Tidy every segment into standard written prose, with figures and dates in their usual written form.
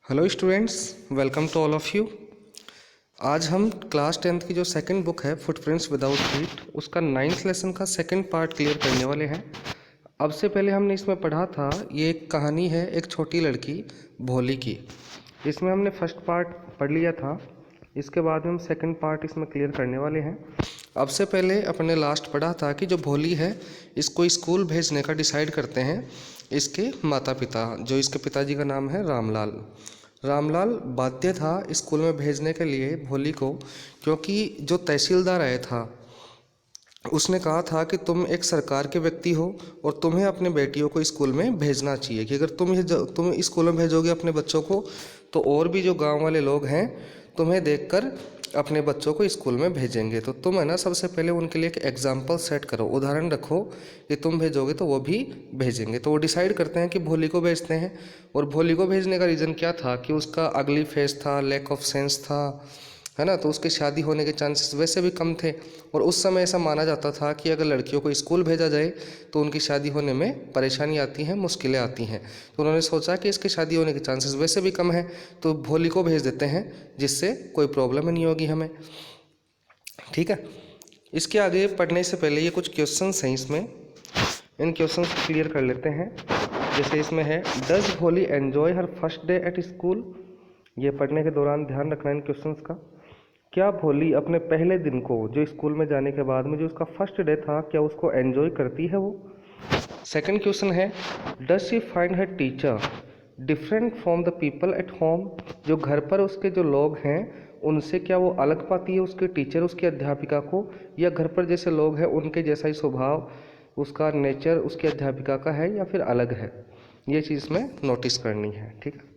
Hello students, welcome to all of you. आज हम class 10th की जो सेकंड बुक है फुटप्रिंट्स विदाउट फीट, उसका 9th लेसन का सेकंड पार्ट क्लियर करने वाले हैं। अब से पहले हमने इसमें पढ़ा था, ये एक कहानी है एक छोटी लड़की भोली की। इसमें हमने फर्स्ट पार्ट पढ़ लिया था, इसके बाद हम सेकंड पार्ट इसमें क्लियर करने वाले हैं। अब से पहले अपने लास्ट पढ़ा था कि जो भोली है इसको स्कूल भेजने का डिसाइड करते हैं इसके माता पिता, जो इसके पिताजी का नाम है रामलाल। रामलाल बाध्य था स्कूल में भेजने के लिए भोली को, क्योंकि जो तहसीलदार आया था उसने कहा था कि तुम एक सरकार के व्यक्ति हो और तुम्हें अपने बेटियों को स्कूल में भेजना चाहिए, कि अगर तुम स्कूल में भेजोगे अपने बच्चों को तो और भी जो गांव वाले लोग हैं तुम्हें देखकर अपने बच्चों को स्कूल में भेजेंगे। तो तुम है ना, सबसे पहले उनके लिए एक एग्जाम्पल सेट करो, उदाहरण रखो कि तुम भेजोगे तो वो भी भेजेंगे। तो वो डिसाइड करते हैं कि भोली को भेजते हैं। और भोली को भेजने का रीज़न क्या था कि उसका अगली फेस था, लैक ऑफ सेंस था, है ना। तो उसके शादी होने के चांसेस वैसे भी कम थे और उस समय ऐसा माना जाता था कि अगर लड़कियों को स्कूल भेजा जाए तो उनकी शादी होने में परेशानी आती है, मुश्किलें आती हैं। तो उन्होंने सोचा कि इसकी शादी होने के चांसेस वैसे भी कम है तो भोली को भेज देते हैं, जिससे कोई प्रॉब्लम ही नहीं होगी हमें। ठीक है, इसके आगे पढ़ने से पहले ये कुछ क्वेश्चंस हैं, इसमें इन क्वेश्चंस को क्लियर कर लेते हैं। जैसे इसमें है, डज भोली enjoy her first day at school. ये पढ़ने के दौरान ध्यान रखना इन क्वेश्चंस का। क्या भोली अपने पहले दिन को, जो स्कूल में जाने के बाद में जो उसका फर्स्ट डे था, क्या उसको एंजॉय करती है वो। सेकंड क्वेश्चन है, does she find her teacher different from the people at home. जो घर पर उसके जो लोग हैं उनसे क्या वो अलग पाती है उसके टीचर, उसकी अध्यापिका को, या घर पर जैसे लोग हैं उनके जैसा ही स्वभाव उसका नेचर उसकी अध्यापिका का है या फिर अलग है। ये चीज़ में नोटिस करनी है। ठीक है।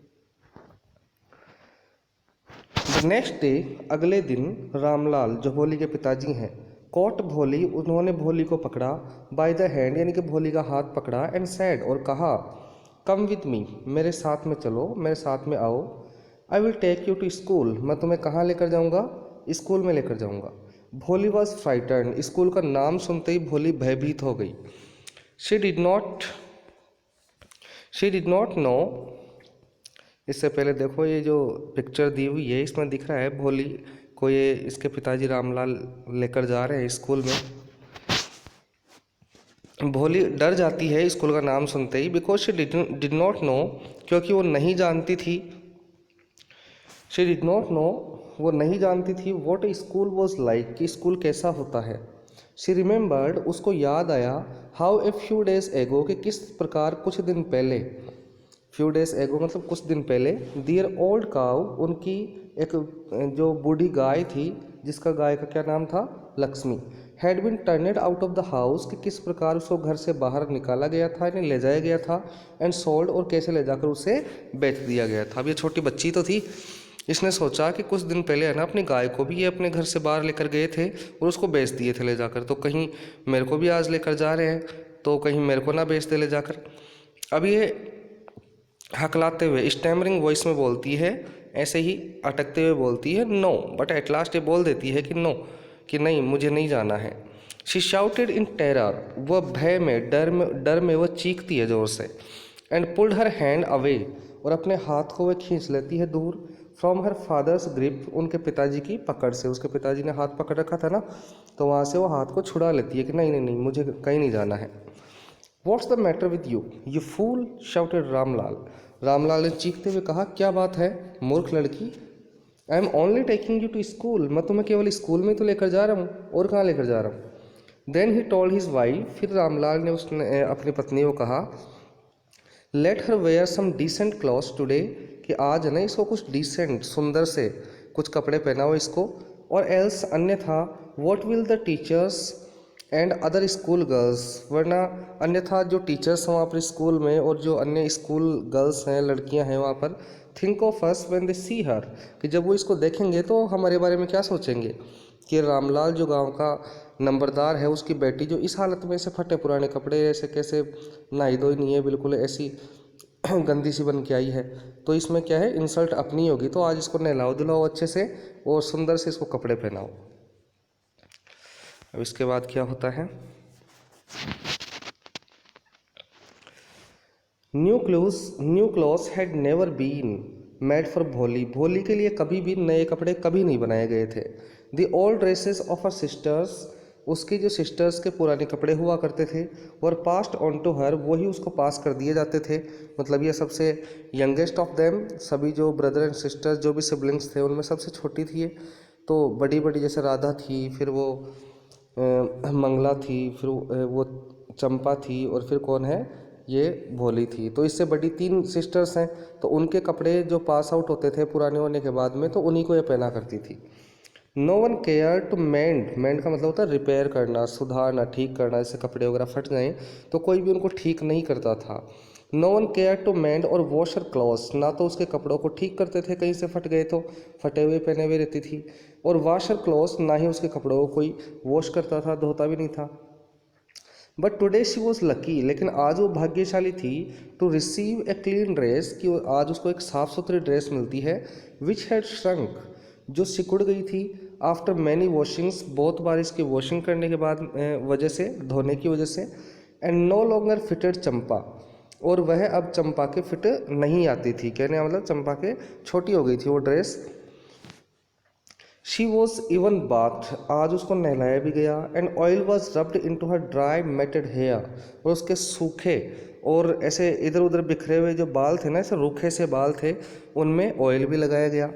नेक्स्ट डे, अगले दिन, रामलाल जो भोली के पिताजी हैं कॉट भोली, उन्होंने भोली को पकड़ा, बाय द हैंड यानी कि भोली का हाथ पकड़ा, एंड सैड और कहा, कम विद मी, मेरे साथ में चलो, मेरे साथ में आओ, I will take you to school, मैं तुम्हें कहाँ लेकर जाऊँगा, स्कूल में लेकर जाऊँगा। भोली वॉज फ्राइटन, स्कूल का नाम सुनते ही भोली भयभीत हो गई। She did not no. इससे पहले देखो ये जो पिक्चर दी हुई है इसमें दिख रहा है भोली को ये इसके पिताजी रामलाल लेकर जा रहे हैं स्कूल में। भोली डर जाती है स्कूल का नाम सुनते ही, because she did not know, क्योंकि वो नहीं जानती थी। शी डिड नॉट नो, वो नहीं जानती थी व्हाट स्कूल वॉज लाइक, कि स्कूल कैसा होता है। शी रिमेंबर्ड, उसको याद आया, हाउ ए फ्यू डेज एगो, कि किस प्रकार कुछ दिन पहले, फ्यू डेज एगो मतलब कुछ दिन पहले, दियर ओल्ड काउ, उनकी एक जो बूढ़ी गाय थी, जिसका गाय का क्या नाम था, Lakshmi, had been turned out of the house, कि किस प्रकार उसको घर से बाहर निकाला गया था, यानी ले जाया गया था, एंड सोल्ड, और कैसे ले जाकर उसे बेच दिया गया था। अब ये छोटी बच्ची तो थी, इसने सोचा कि कुछ दिन पहले है ना अपनी गाय को भी ये अपने घर से बाहर लेकर गए थे और उसको बेच दिए थे ले जाकर, तो कहीं मेरे को भी आज लेकर जा रहे हैं तो कहीं मेरे को ना बेच दे ले जाकर। अब ये हकलाते हुए स्टैमरिंग वॉइस में बोलती है, ऐसे ही अटकते हुए बोलती है नो, बट एट लास्ट ये बोल देती है कि नो, कि नहीं मुझे नहीं जाना है। शी शाउटेड इन टेरर, वह भय में डर में वह चीखती है जोर से। And pulled her hand away, और अपने हाथ को वह खींच लेती है दूर, फ्रॉम हर फादर्स ग्रिप, उनके पिताजी की पकड़ से। उसके पिताजी ने हाथ पकड़ रखा था ना, तो वहाँ से वो हाथ को छुड़ा लेती है कि नहीं नहीं नहीं मुझे कहीं नहीं जाना है। What's the matter with you fool, shouted Ramlal. Ramlal ने चीखते हुए कहा, क्या बात है मूर्ख लड़की, I am only taking you to school, मैं तुम्हें केवल स्कूल में तो लेकर जा रहा हूँ, और कहाँ लेकर जा रहा हूँ। Then he told his wife, फिर रामलाल ने उसने अपनी पत्नी को कहा, let her wear some decent clothes today, कि आज ना इसको कुछ डिसेंट सुंदर से कुछ कपड़े पहनाओ इसको, और एल्स अन्यथा, what will the teachers and other school girls, वरना अन्यथा जो टीचर्स हैं वहाँ पर स्कूल में और जो अन्य स्कूल गर्ल्स हैं, लड़कियां हैं वहाँ पर, think of us when they see her, कि जब वो इसको देखेंगे तो हमारे बारे में क्या सोचेंगे, कि रामलाल जो गांव का नंबरदार है उसकी बेटी जो इस हालत में ऐसे फटे पुराने कपड़े, ऐसे कैसे नहाई धोई नहीं है, बिल्कुल ऐसी गंदी सी बन के आई है, तो इसमें क्या है इंसल्ट अपनी होगी, तो आज इसको नहलाओ धुलाओ अच्छे से और सुंदर से इसको कपड़े पहनाओ। अब इसके बाद क्या होता है, new clothes had never been made for Bholi, Bholi के लिए कभी भी नए कपड़े कभी नहीं बनाए गए थे। The old dresses of her sisters, उसकी जो सिस्टर्स के पुराने कपड़े हुआ करते थे, और पास्ड ऑन टू हर, वही उसको पास कर दिए जाते थे। मतलब ये सबसे यंगेस्ट ऑफ देम, सभी जो ब्रदर एंड सिस्टर्स जो भी सिबलिंग्स थे उनमें सबसे छोटी थी ये। तो बड़ी बड़ी जैसे राधा थी, फिर वो मंगला थी, फिर वो चंपा थी, और फिर कौन है, ये भोली थी। तो इससे बड़ी 3 सिस्टर्स हैं, तो उनके कपड़े जो पास आउट होते थे पुराने होने के बाद में, तो उन्हीं को ये पहना करती थी। No one care to mend, mend का मतलब होता है रिपेयर करना, सुधारना, ठीक करना। जैसे कपड़े वगैरह फट जाएं तो कोई भी उनको ठीक नहीं करता था। No one care to mend और वॉश हर क्लॉथ्स, ना तो उसके कपड़ों को ठीक करते थे, कहीं से फट गए तो फटे हुए पहने हुए रहती थी, और वॉश हर क्लॉथ्स, ना ही उसके कपड़ों को कोई वॉश करता था, धोता भी नहीं था। But today she was lucky, लेकिन आज वो भाग्यशाली थी, to receive a clean dress, कि आज उसको एक साफ़ सुथरी ड्रेस मिलती है, विच हैड श्रंक, जो सिकुड़ गई थी, आफ्टर मैनी वॉशिंग्स, बहुत बार इसकी वॉशिंग करने के बाद वजह से, धोने की वजह से, एंड नो लॉन्गर फिटेड चंपा, और वह अब चंपा के फिट नहीं आती थी। कहने का मतलब चंपा के छोटी हो गई थी वो dress. She was even bath, आज उसको नहलाया भी गया, and oil was rubbed in to her dry matted hair, और उसके सूखे और ऐसे इधर उधर बिखरे हुए जो बाल थे ना, ऐसे रूखे से बाल थे, उनमें ऑयल भी लगाया गया।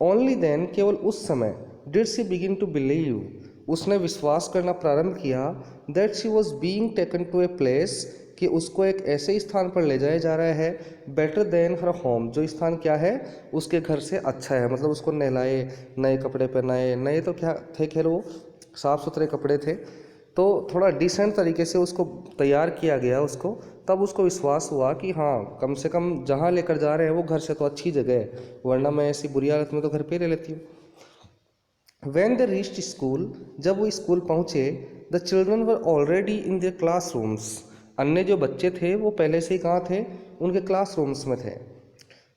ओनली देन, केवल उस समय, did she begin to believe, उसने विश्वास करना प्रारंभ किया, that she was being taken to a place, कि उसको एक ऐसे स्थान पर ले जाया जा रहा है, बेटर देन हर होम, जो स्थान क्या है, उसके घर से अच्छा है। मतलब उसको नहलाए, नए कपड़े पहनाए, नए तो क्या थे, खैर वो साफ़ सुथरे कपड़े थे, तो थोड़ा डिसेंट तरीके से उसको तैयार किया गया उसको। तब उसको विश्वास हुआ कि हाँ, कम से कम जहाँ लेकर जा रहे हैं वो घर से तो अच्छी जगह है, वरना मैं ऐसी बुरी हालत में तो घर पे रह लेती हूँ। When they reached school, जब वो स्कूल पहुँचे, the children were already in their classrooms, अन्य जो बच्चे थे वो पहले से ही कहाँ थे, उनके क्लासरूम्स में थे।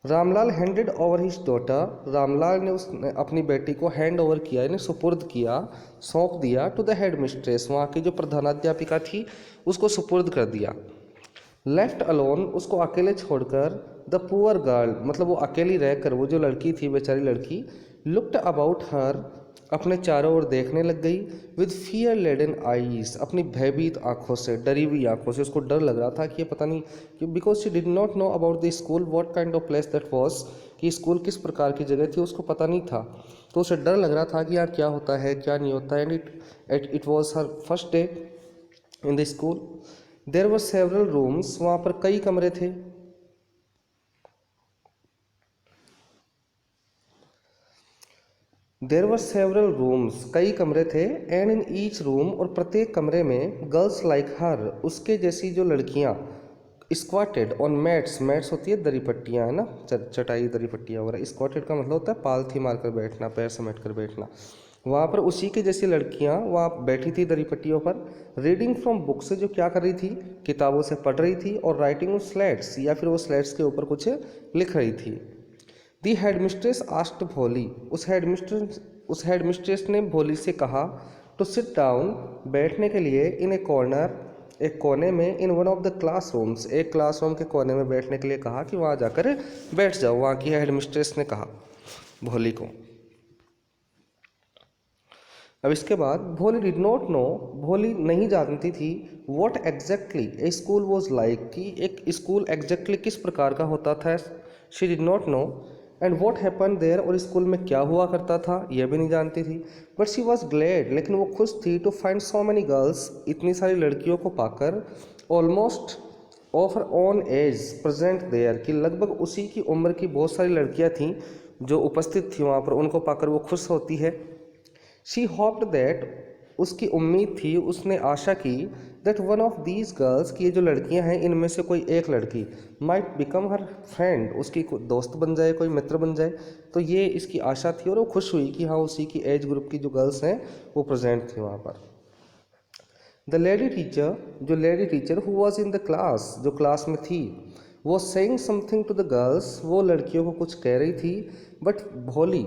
Ramlal handed over his daughter, Ramlal ने अपनी बेटी को हैंड ओवर किया, यानी सुपुर्द किया, सौंप दिया, टू द हेड मिस्ट्रेस, वहाँ की जो प्रधानाध्यापिका थी उसको सुपुर्द कर दिया। लेफ्ट अलोन, उसको अकेले छोड़कर, द पुअर गर्ल, मतलब वो अकेली रहकर, वो जो लड़की थी, बेचारी लड़की, लुक्ड अबाउट हर, अपने चारों ओर देखने लग गई, विद फियर लेडन आईज, अपनी भयभीत आंखों से, डरी हुई आंखों से। उसको डर लग रहा था कि ये पता नहीं, कि because she did not know about the school what kind of place that was, कि स्कूल किस प्रकार की जगह थी उसको पता नहीं था, तो उसे डर लग रहा था कि यार क्या होता है क्या नहीं होता है। And it was her first day in the school. There were several rooms, वहाँ पर कई कमरे थे। देर वर सेवरल रूम्स, कई कमरे थे, एंड इन ईच रूम, और प्रत्येक कमरे में, गर्ल्स लाइक हर, उसके जैसी जो लड़कियाँ, स्क्वाटेड ऑन मैट्स, मैट्स होती है दरी पट्टियाँ, है ना, चटाई दरी पट्टियाँ वगैरह। स्क्वाटेड का मतलब होता है पालथी मारकर बैठना, पैर समेट कर बैठना। वहाँ पर उसी की जैसी लड़कियाँ वहाँ बैठी थी दरी पट्टियों पर, रीडिंग फ्रॉम बुक, से जो क्या कर रही थी, किताबों से पढ़ रही थी, और राइटिंग ऑन स्लेट्स, या फिर वो स्लेट्स के ऊपर कुछ लिख रही थी। दी हेडमिस्ट्रेस आस्क्ड भोली, उस हेडमिस्ट्रेस ने भोली से कहा, टू सिट डाउन, बैठने के लिए, इन ए कॉर्नर, एक कोने में, in one of the classrooms, एक क्लासरूम के कोने में बैठने के लिए कहा, कि वहाँ जाकर बैठ जाओ, वहाँ की हेडमिस्ट्रेस ने कहा भोली को। अब इसके बाद, भोली डिड नॉट नो, भोली नहीं जानती थी, what exactly a school was like, कि एक स्कूल एग्जैक्टली किस प्रकार का होता था। She did not know, and what happen there, और स्कूल में क्या हुआ करता था यह भी नहीं जानती थी। बट शी वॉज ग्लैड, लेकिन वो खुश थी, to find so many girls, इतनी सारी लड़कियों को पाकर, almost of her own age present there, कि लगभग उसी की उम्र की बहुत सारी लड़कियां थीं जो उपस्थित थी वहाँ पर, उनको पाकर वो खुश होती है। शी होप्ड दैट, उसकी उम्मीद थी, उसने आशा की, that one of these girls, की ये जो लड़कियां हैं इनमें से कोई एक लड़की, माइट बिकम हर फ्रेंड, उसकी दोस्त बन जाए, कोई मित्र बन जाए। तो ये इसकी आशा थी, और वो खुश हुई कि हाँ, उसी की एज ग्रुप की जो गर्ल्स हैं वो प्रेजेंट थी वहाँ पर। द लेडी टीचर, जो lady teacher who was in the class, जो क्लास में थी, वो saying something to the girls, वो लड़कियों को कुछ कह रही थी, बट भोली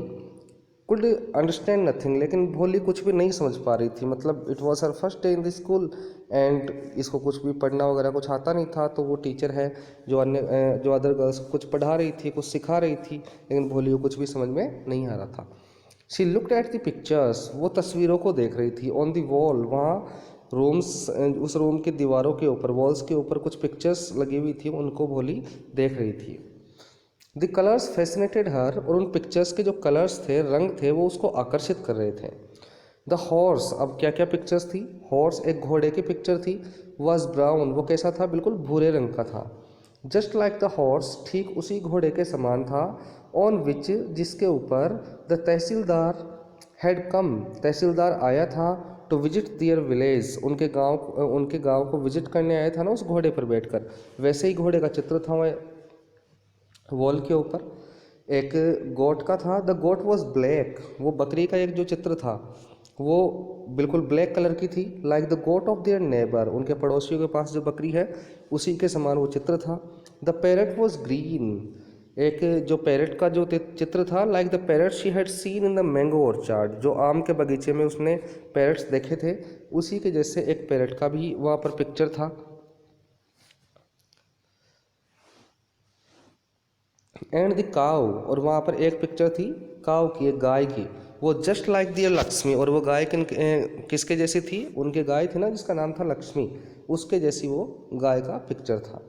कुड अंडरस्टैंड नथिंग, लेकिन भोली कुछ भी नहीं समझ पा रही थी। मतलब it was her first day in the school and इसको कुछ भी पढ़ना वगैरह कुछ आता नहीं था। तो वो टीचर है जो अदर गर्ल्स को कुछ पढ़ा रही थी, कुछ सिखा रही थी, लेकिन भोली को कुछ भी समझ में नहीं आ रहा था। She looked at the pictures, वो तस्वीरों को देख रही थी। ऑन द वॉल, वहाँ रूम्स, उस रूम की दीवारों के ऊपर, वॉल्स के ऊपर कुछ पिक्चर्स लगी हुई थी, उनको भोली देख रही थी। द कलर्स फैसिनेटेड हर, और उन पिक्चर्स के जो कलर्स थे, रंग थे, वो उसको आकर्षित कर रहे थे। द हॉर्स, अब क्या क्या पिक्चर्स थी? हॉर्स एक घोड़े की पिक्चर थी। वॉज ब्राउन, वो कैसा था? बिल्कुल भूरे रंग का था। जस्ट लाइक द हॉर्स, ठीक उसी घोड़े के समान था। ऑन विच, जिसके ऊपर द तहसीलदार हैड कम, तहसीलदार आया था। टू विजिट दियर विलेज, उनके गांव को विजिट करने आया था ना उस घोड़े पर बैठकर। वैसे ही घोड़े का चित्र था वह वॉल के ऊपर। एक गोट का था। द गोट वॉज ब्लैक, वो बकरी का एक जो चित्र था वो बिल्कुल ब्लैक कलर की थी। Like the goat of their neighbour, उनके पड़ोसियों के पास जो बकरी है उसी के समान वो चित्र था। द पैरट वॉज ग्रीन, एक जो पैरट का जो चित्र था, like the parrot she had seen in the mango orchard, जो आम के बगीचे में उसने पैरट्स देखे थे, उसी के जैसे एक पैरट का भी वहाँ पर पिक्चर था। एंड द काउ, और वहाँ पर एक पिक्चर थी काउ की, एक गाय की। वो जस्ट लाइक दियर लक्ष्मी, और वो गाय किसके जैसी थी? उनके गाय थी ना जिसका नाम था लक्ष्मी, उसके जैसी वो गाय का पिक्चर था।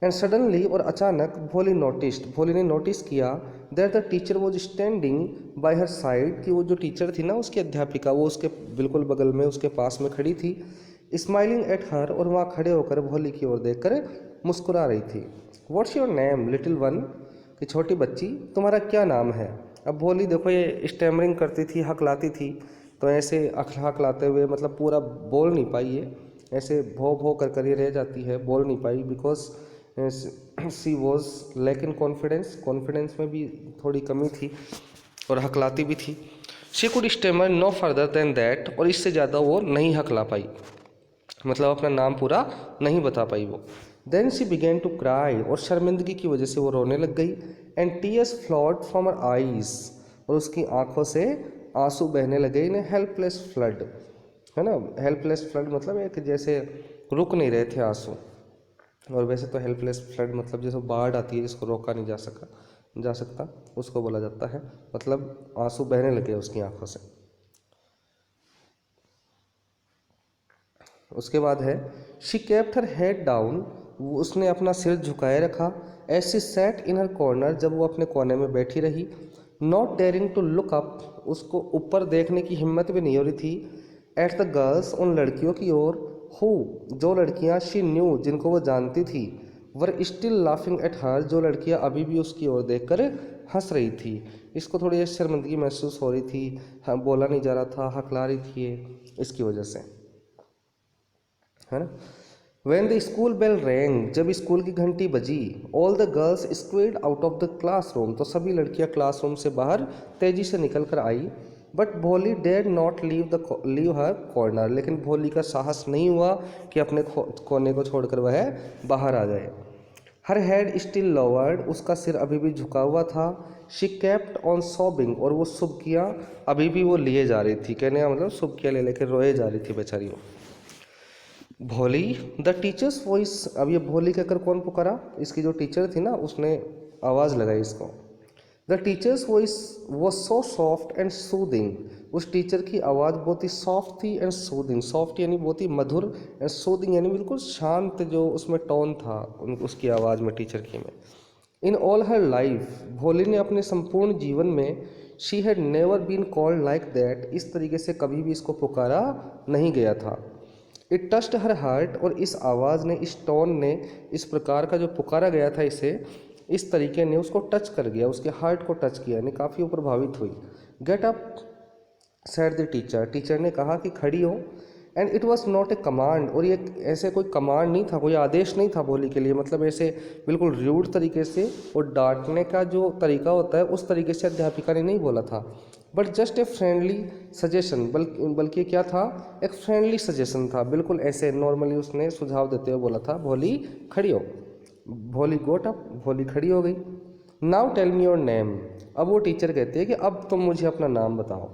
एंड सडनली, और अचानक, भोली ने नोटिस किया that the teacher was standing bye her side, कि वो जो टीचर थी ना उसकी अध्यापिका, वो उसके बिल्कुल बगल में उसके पास में खड़ी थी। स्माइलिंग एट हर, और वहाँ खड़े होकर भोली की ओर देखकर मुस्कुरा रही थी। What's your name little one, कि छोटी बच्ची तुम्हारा क्या नाम है? अब भोली देखो ये स्टैमरिंग करती थी, हकलाती थी, तो ऐसे हकलाते हुए मतलब पूरा बोल नहीं पाई, ये ऐसे भो भो कर ये रह जाती है, बोल नहीं पाई। Because she was lack in confidence में भी थोड़ी कमी थी और हकलाती भी थी। She could stammer no further than that, और इससे ज़्यादा वो नहीं हकला पाई, मतलब अपना नाम पूरा नहीं बता पाई वो। Then she began to cry, और शर्मिंदगी की वजह से वो रोने लग गई। And tears flowed from her eyes, और उसकी आंखों से आंसू बहने लगे। इन हेल्पलेस फ्लड, है ना, हेल्पलेस फ्लड मतलब एक जैसे रुक नहीं रहे थे आंसू। और वैसे तो हेल्पलेस फ्लड मतलब जैसे बाढ़ आती है जिसको रोका नहीं जा सकता उसको बोला जाता है। मतलब आंसू बहने लगे उसकी आंखों से। उसके बाद है she kept her head down, उसने अपना सिर झुकाए रखा। As she sat in her corner, जब वो अपने कोने में बैठी रही। Not daring to look up, उसको ऊपर देखने की हिम्मत भी नहीं हो रही थी। एट द गर्ल्स, उन लड़कियों की ओर। हु, जो लड़कियां शी न्यू, जिनको वो जानती थी। Were still laughing at her, जो लड़कियां अभी भी उसकी ओर देखकर हंस रही थी। इसको थोड़ी शर्मिंदगी महसूस हो रही थी, हाँ बोला नहीं जा रहा था, हकला रही थी ये, इसकी वजह से, है ना। When the school bell rang, जब स्कूल की घंटी बजी। All the girls squeezed out of the classroom, तो सभी लड़कियां क्लासरूम से बाहर तेजी से निकल कर आई। बट भोली did not leave her corner, लेकिन भोली का साहस नहीं हुआ कि अपने कोने को छोड़कर वह बाहर आ जाए। हर हेड स्टिल लोवर्ड, उसका सिर अभी भी झुका हुआ था। शी केप्ट ऑन सॉबिंग, और वो सुबकियाँ अभी भी वो लिए जा रही थी, कहने का मतलब सुबकियाँ ले लेकर रोए जा रही थी बेचारी वो। भोली, द टीचर्स वॉइस, अब ये भोली कहकर कौन पुकारा? इसकी जो टीचर थी ना उसने आवाज़ लगाई इसको। The teachers voice was so soft and soothing, उस टीचर की आवाज़ बहुत ही सॉफ्ट थी एंड सूदिंग, सॉफ्ट यानी बहुत ही मधुर, एंड सूदिंग यानी बिल्कुल शांत, जो उसमें टोन था उसकी आवाज़ में, टीचर की में। इन ऑल हर लाइफ, भोली ने अपने संपूर्ण जीवन में, she had never been called like that, इस तरीके से कभी भी इसको पुकारा नहीं गया था। इट टच्ड हर हार्ट, और इस आवाज़ ने, इस टोन ने, इस प्रकार का जो पुकारा गया था इसे, इस तरीके ने उसको टच कर गया, उसके हार्ट को टच किया, यानी काफ़ी वो प्रभावित हुई। Get up said the teacher, teacher ने कहा कि खड़ी हो। And it was not a command, और ये ऐसे कोई कमांड नहीं था, कोई आदेश नहीं था भोली के लिए, मतलब ऐसे बिल्कुल रूड तरीके से, और डांटने का जो तरीका होता है उस तरीके से अध्यापिका ने नहीं बोला था। But just a friendly suggestion, बल्कि क्या था, एक फ्रेंडली सजेशन था, बिल्कुल ऐसे नॉर्मली उसने सुझाव देते हुए बोला था, भोली खड़ी हो। भोली गोट अप, भोली खड़ी हो गई। Now tell me your name, अब वो टीचर कहती है कि अब तुम मुझे अपना नाम बताओ।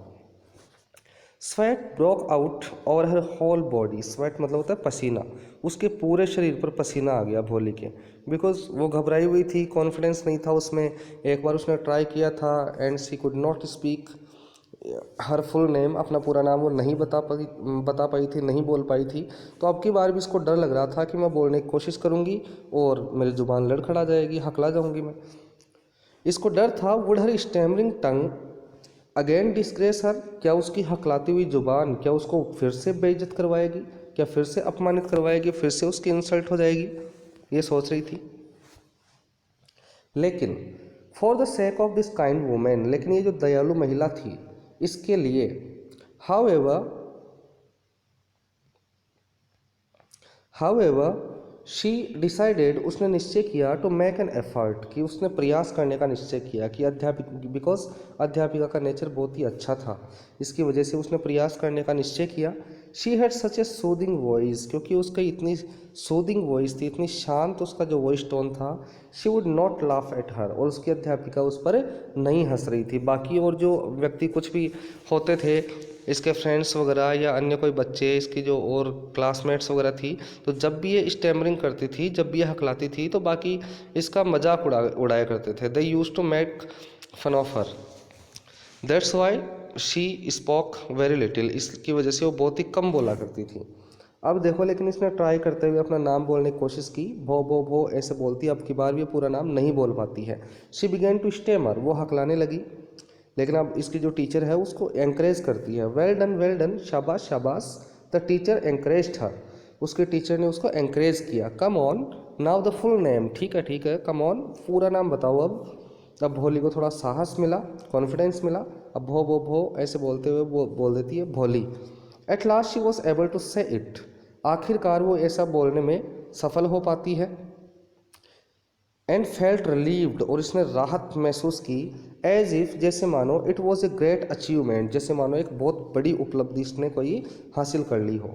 Sweat broke out over her whole body. Sweat मतलब होता है पसीना, उसके पूरे शरीर पर पसीना आ गया भोली के, बिकॉज वो घबराई हुई थी, कॉन्फिडेंस नहीं था उसमें। एक बार उसने ट्राई किया था and she could not speak her full name, अपना पूरा नाम वो नहीं बता पाई थी, नहीं बोल पाई थी। तो अब की बार भी इसको डर लग रहा था कि मैं बोलने की कोशिश करूँगी और मेरी ज़ुबान लड़खड़ा जाएगी, हकला जाऊँगी मैं। इसको डर था would her stammering tongue again disgrace her, क्या उसकी हकलाती हुई जुबान क्या उसको फिर से बेइज्जत करवाएगी, क्या फिर से अपमानित करवाएगी, फिर से उसकी इंसल्ट हो जाएगी, ये सोच रही थी। लेकिन for the sake of this kind women, लेकिन ये जो दयालु महिला थी इसके लिए, हाउएवर शी डिसाइडेड, उसने निश्चय किया टू मेक एन एफर्ट, कि उसने प्रयास करने का निश्चय किया कि बिकॉज अध्यापिका का नेचर बहुत ही अच्छा था, इसकी वजह से उसने प्रयास करने का निश्चय किया। She had such A soothing voice, क्योंकि उसकी इतनी सूदिंग वॉइस थी, इतनी शांत उसका जो वॉइस टोन था। She would not laugh at her, और उसकी अध्यापिका उस पर नहीं हंस रही थी। बाकी और जो व्यक्ति कुछ भी होते थे, इसके फ्रेंड्स वगैरह या अन्य कोई बच्चे, इसकी जो और क्लासमेट्स वगैरह थी, तो जब भी ये स्टैमरिंग करती थी, जब भी ये हकलाती थी, तो बाकी इसका मजाक उड़ाया करते थे। They use to make fun of her, that's why she spoke very little, इसकी वजह से वो बहुत ही कम बोला करती थी। अब देखो, लेकिन इसने ट्राई करते हुए अपना नाम बोलने की कोशिश की, भो ऐसे बोलती, अब की बार भी पूरा नाम नहीं बोल पाती है। शी बिगेन टू स्टेमर, वो हकलाने लगी। लेकिन अब इसकी जो टीचर है उसको एंकरेज करती है, वेल डन, शाबाश शाबाश। द टीचर एंकरेज्ड हर, उसके टीचर ने उसको एंकरेज किया। Come on now the full name, ठीक है, कम ऑन, पूरा नाम बताओ अब भोली को थोड़ा साहस मिला, कॉन्फिडेंस मिला। अब भो ऐसे बोलते हुए वो बोल देती है भोली। At last she was able to say it, आखिरकार वो ऐसा बोलने में सफल हो पाती है। एंड फेल्ट रिलीव्ड, और इसने राहत महसूस की। एज इफ, जैसे मानो, it was a great achievement, जैसे मानो एक बहुत बड़ी उपलब्धि इसने कोई हासिल कर ली हो।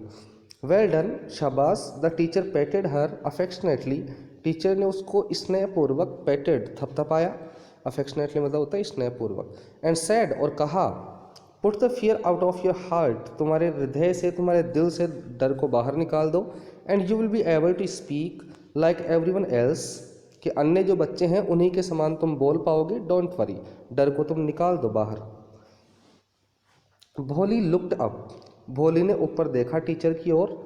वेल डन, शाबाश। The teacher patted her affectionately, teacher ने उसको स्नेहपूर्वक पेटेड, थपथपाया। अफेक्शनेटली मतलब होता है स्नेहपूर्वक। एंड सैड, और कहा, put the fear out of your heart, तुम्हारे हृदय से, तुम्हारे दिल से डर को बाहर निकाल दो। And you will be able to speak like everyone else, कि अन्य जो बच्चे हैं उन्हीं के समान तुम बोल पाओगे। डोंट वरी, डर को तुम निकाल दो बाहर। भोली लुक्ड अप, भोली ने ऊपर देखा टीचर की ओर।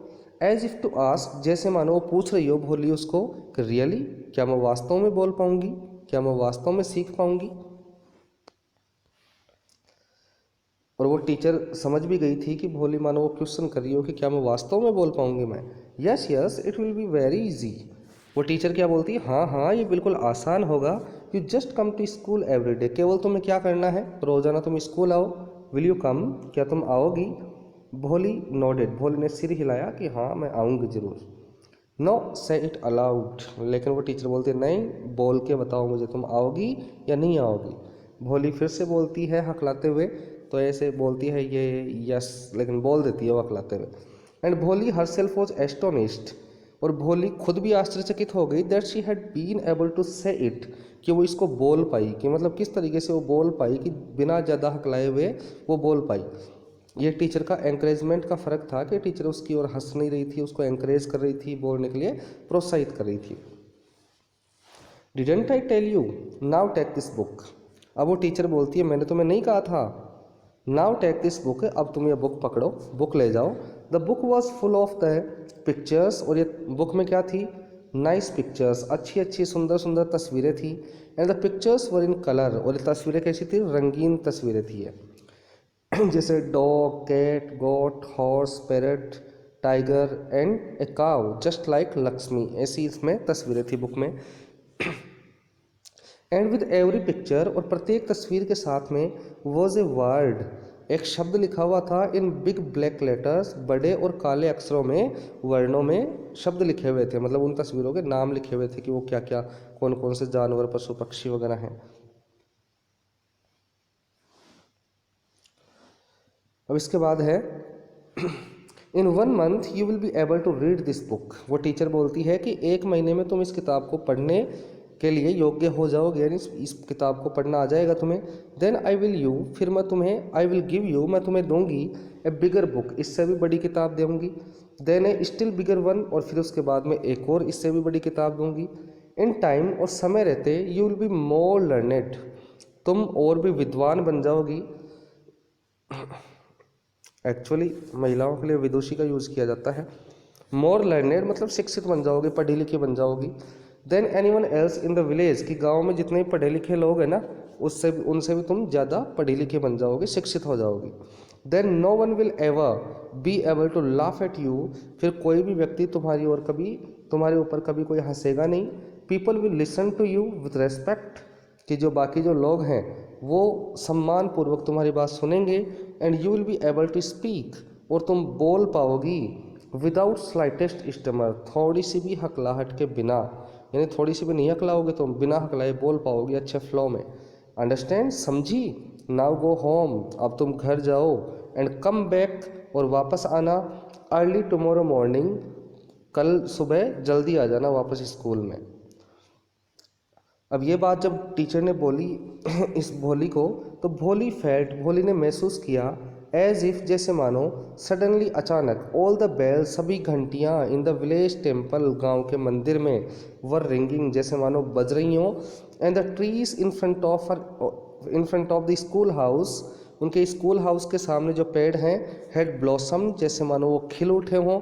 एज इफ टू आस्क, जैसे मानो वो पूछ रही हो भोली उसको कि रियली, क्या मैं वास्तव में बोल पाऊंगी, क्या मैं वास्तव में सीख पाऊंगी। और वो टीचर समझ भी गई थी कि भोली मानो वो क्वेश्चन कर रही हो कि क्या मैं वास्तव में बोल पाऊंगी मैं। Yes it will be very easy, वो टीचर क्या बोलती है, हाँ ये बिल्कुल आसान होगा। You just come to school every day, केवल तुम्हें क्या करना है, रोजाना तुम स्कूल आओ। विल यू कम, क्या तुम आओगी। भोली नोडेड, भोली ने सिर हिलाया कि हाँ मैं आऊँगी ज़रूर। नो से इट अलाउड, लेकिन वो टीचर बोलती है नहीं, बोल के बताओ मुझे, तुम आओगी या नहीं आओगी। भोली फिर से बोलती है हकलाते हुए, तो ऐसे बोलती है ये यस, लेकिन बोल देती है वो हकलाते हुए। एंड भोली हर सेल्फ वॉज एस्टोनिश्ड, और भोली खुद भी आश्चर्यचकित हो गई, that she had been able to say it, कि वो इसको बोल पाई, कि मतलब किस तरीके से वो बोल पाई कि बिना ज़्यादा हकलाए हुए वो बोल पाई। ये टीचर का एंकरेजमेंट का फ़र्क था कि टीचर उसकी ओर हंस नहीं रही थी, उसको एंकरेज कर रही थी, बोलने के लिए प्रोत्साहित कर रही थी। Didn't I tell you, now take this book, अब वो टीचर बोलती है मैंने तुम्हें नहीं कहा था। नाउ टेक दिस बुक, अब तुम ये बुक पकड़ो, बुक ले जाओ। The book was full of the pictures, और ये बुक में क्या थी, नाइस पिक्चर्स, अच्छी अच्छी सुंदर सुंदर तस्वीरें थी। And the pictures were in colour, और ये तस्वीरें कैसी थी, रंगीन तस्वीरें थी ये। जैसे dog, cat, goat, horse, parrot, tiger and a cow just like Lakshmi, ऐसी इसमें तस्वीरें थी बुक में। एंड विद एवरी पिक्चर, और प्रत्येक तस्वीर के साथ में वॉज ए वर्ड, एक शब्द लिखा हुआ था इन बिग ब्लैक लेटर्स, बड़े और काले अक्षरों में, वर्णों में शब्द लिखे हुए थे, मतलब उन तस्वीरों के नाम लिखे हुए थे कि वो क्या क्या, कौन कौन से जानवर, पशु पक्षी वगैरह हैं। अब इसके बाद है in 1 month you will be able to read this book, वो टीचर बोलती है कि 1 महीने में तुम इस किताब को पढ़ने के लिए योग्य हो जाओगे, यानी इस किताब को पढ़ना आ जाएगा तुम्हें। देन आई विल यू, फिर मैं तुम्हें, आई विल गिव यू, मैं तुम्हें दूंगी ए बिगर बुक, इससे भी बड़ी किताब दूंगी। Then a still bigger one, और फिर उसके बाद में एक और इससे भी बड़ी किताब दूंगी। इन टाइम, और समय रहते, you will be more learned, तुम और भी विद्वान बन जाओगी। एक्चुअली महिलाओं के लिए विदुषी का यूज़ किया जाता है। मोर लर्नेड मतलब शिक्षित बन जाओगे, पढ़ी लिखी बन जाओगी। Than anyone else in the village, कि गांव में जितने भी पढ़े लिखे लोग हैं ना, उनसे भी तुम ज़्यादा पढ़ी लिखी बन जाओगे, शिक्षित हो जाओगी। Then no one will ever be able to laugh at you, फिर कोई भी व्यक्ति तुम्हारे ऊपर कभी कोई हंसेगा नहीं। People will listen to you with respect, कि जो बाकी जो लोग हैं वो सम्मान पूर्वक तुम्हारी बात सुनेंगे। And you will be able to speak, और तुम बोल पाओगी विदाउट स्लाइटेस्ट स्टमर, थोड़ी सी भी हकलाहट के बिना, यानी थोड़ी सी भी नहीं हकलाओगे तुम, बिना हकलाए बोल पाओगे अच्छे फ्लो में। अंडरस्टैंड, समझी। नाउ गो होम, अब तुम घर जाओ। एंड कम बैक, और वापस आना। अर्ली टुमारो मॉर्निंग, कल सुबह जल्दी आ जाना वापस स्कूल में। अब ये बात जब टीचर ने बोली इस भोली को, तो भोली ने महसूस किया, एज इफ, जैसे मानो, सडनली अचानक, ऑल द बेल, सभी घंटियाँ, इन द विलेज टेम्पल, गांव के मंदिर में, वर रिंगिंग, जैसे मानो बज रही हों। And the trees in front of the school house, उनके स्कूल हाउस के सामने जो पेड़ हैं, हैड ब्लॉसम, जैसे मानो वो खिल उठे हों।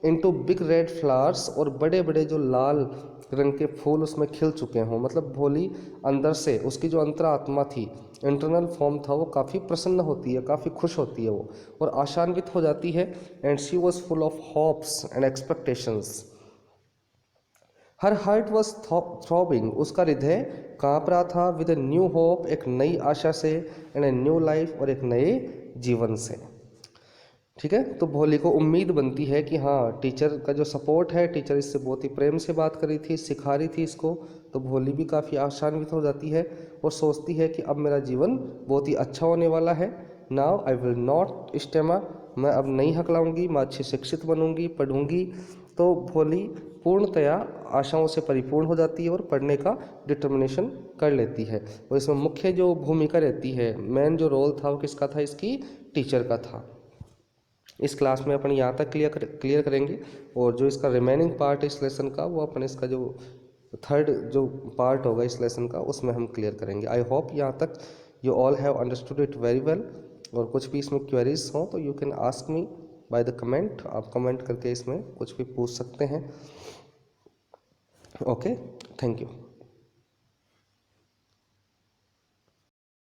इनटू बिग रेड फ्लावर्स, और बड़े बड़े जो लाल रंग के फूल उसमें खिल चुके हों। मतलब भोली अंदर से, उसकी जो अंतरात्मा थी, इंटरनल फॉर्म था, वो काफ़ी प्रसन्न होती है, काफ़ी खुश होती है वो, और आशान्वित हो जाती है। And she was full of hopes and expectations. Her heart was throbbing, उसका हृदय काँप रहा था, विद ए न्यू होप, एक नई आशा से, एंड ए न्यू लाइफ, और एक नए जीवन से। ठीक है, तो भोली को उम्मीद बनती है कि हाँ, टीचर का जो सपोर्ट है, टीचर इससे बहुत ही प्रेम से बात करी थी, सिखा रही थी इसको, तो भोली भी काफ़ी आशान्वित हो जाती है और सोचती है कि अब मेरा जीवन बहुत ही अच्छा होने वाला है। Now I will not stammer, मैं अब नहीं हकलाऊंगी, मैं अच्छी शिक्षित बनूंगी, पढ़ूंगी। तो भोली पूर्णतया आशाओं से परिपूर्ण हो जाती है और पढ़ने का डिटर्मिनेशन कर लेती है। और इसमें मुख्य जो भूमिका रहती है, मेन जो रोल था, वो किसका था? इसकी टीचर का था। इस क्लास में अपन यहाँ तक क्लियर करेंगे, और जो इसका रिमेनिंग पार्ट है इस लेसन का, वो अपन इसका जो थर्ड जो पार्ट होगा इस लेसन का, उसमें हम क्लियर करेंगे। आई होप यहाँ तक you all have understood it very well. और कुछ भी इसमें क्वेरीज हों तो you can ask me by the comment, आप कमेंट करके इसमें कुछ भी पूछ सकते हैं। Okay, thank you.